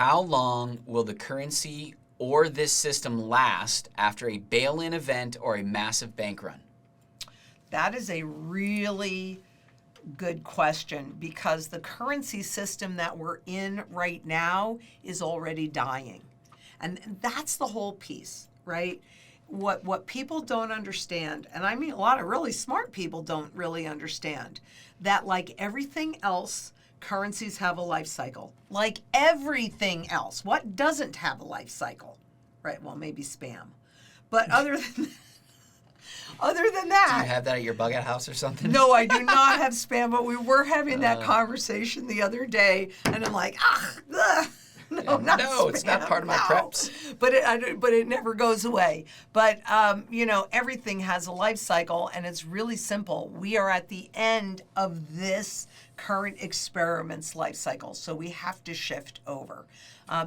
How long will the currency or this system last after a bail-in event or a massive bank run? That is a really good question, because the currency system that we're in right now is already dying. And that's the whole piece, right? What people don't understand, and I mean a lot of really smart people don't really understand, that like everything else, currencies have a life cycle. Like everything else. What doesn't have a life cycle? Right, well, maybe spam. But other than that. Do you have that at your bug out house or something? No, I do not have spam, but we were having that conversation the other day, and I'm like, no, not spam. It's not part of my preps. But it never goes away. But everything has a life cycle, and it's really simple. We are at the end of this current experiment's life cycle, so we have to shift over.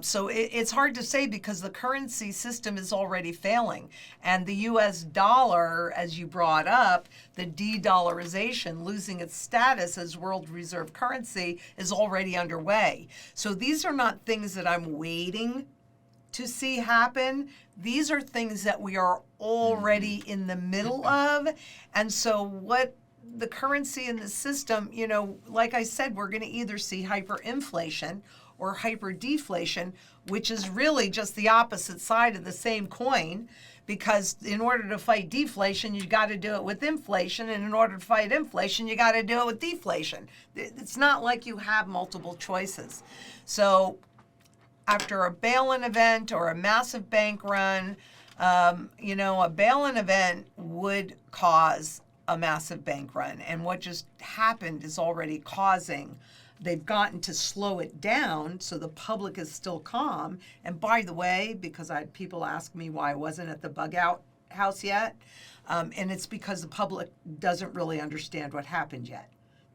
So it's hard to say, because the currency system is already failing. And the U.S. dollar, as you brought up, the de-dollarization, losing its status as world reserve currency, is already underway. So these are not things that I'm waiting to see happen. These are things that we are already in the middle of. And so what the currency in the system, like I said, we're going to either see hyperinflation or hyperdeflation, which is really just the opposite side of the same coin, because in order to fight deflation, you got to do it with inflation, and in order to fight inflation, you got to do it with deflation. It's not like you have multiple choices. So after a bail-in event or a massive bank run, a bail-in event would cause a massive bank run, and what just happened is already causing. They've gotten to slow it down so the public is still calm. And by the way, because I had people ask me why I wasn't at the bug out house yet, and it's because the public doesn't really understand what happened yet.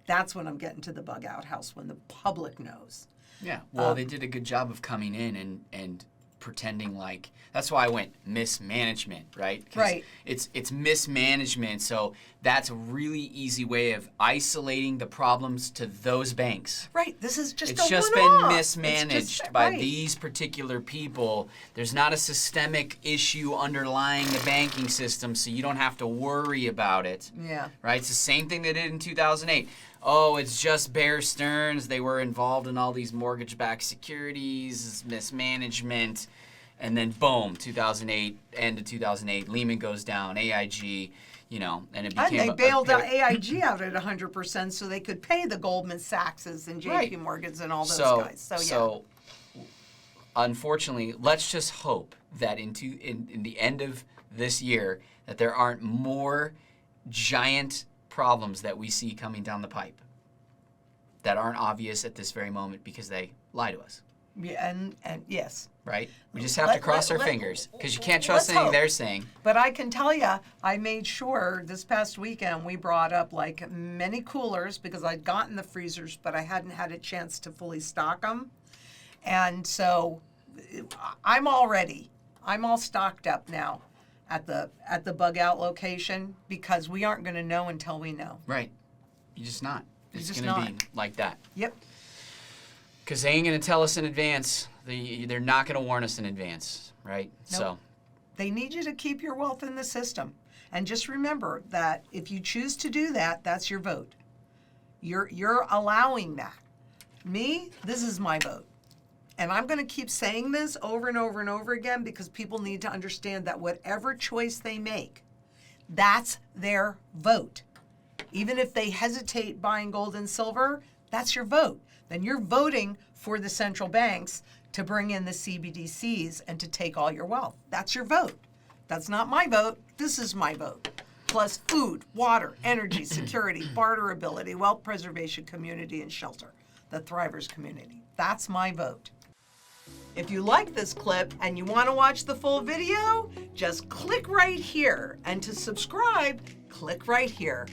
That's when I'm getting to the bug out house, when the public knows. Yeah, well, they did a good job of coming in and pretending like, that's why I went mismanagement, right? Right. It's mismanagement, so that's a really easy way of isolating the problems to those banks. Right, this is just It's a just one-off. been mismanaged by right. these particular people. There's not a systemic issue underlying the banking system, so you don't have to worry about it. Yeah. Right? It's the same thing they did in 2008. Oh, it's just Bear Stearns. They were involved in all these mortgage-backed securities, mismanagement, and then boom, 2008, end of 2008, Lehman goes down, AIG, and it became. And they bailed out AIG out at 100% so they could pay the Goldman Sachs's and JP Morgan's and all those guys. So unfortunately, let's just hope that in the end of this year that there aren't more giant problems that we see coming down the pipe that aren't obvious at this very moment because they lie to us. Yeah, and yes. Right? We just have to cross our fingers, because you can't trust anything they're saying. But I can tell you, I made sure this past weekend we brought up like many coolers, because I'd gotten the freezers, but I hadn't had a chance to fully stock them. And so I'm all ready. I'm all stocked up now at the bug out location, because we aren't going to know until we know. Right. You're just not. It's just going to be like that. Yep. Because they ain't going to tell us in advance. They're not going to warn us in advance, right? Nope. So they need you to keep your wealth in the system. And just remember that if you choose to do that, that's your vote. You're allowing that. Me, this is my vote. And I'm going to keep saying this over and over and over again, because people need to understand that whatever choice they make, that's their vote. Even if they hesitate buying gold and silver, that's your vote. Then you're voting for the central banks to bring in the CBDCs and to take all your wealth. That's your vote. That's not my vote. This is my vote. Plus food, water, energy, security, barterability, wealth preservation, community, and shelter. The Thrivers community. That's my vote. If you like this clip and you want to watch the full video, just click right here. And to subscribe, click right here.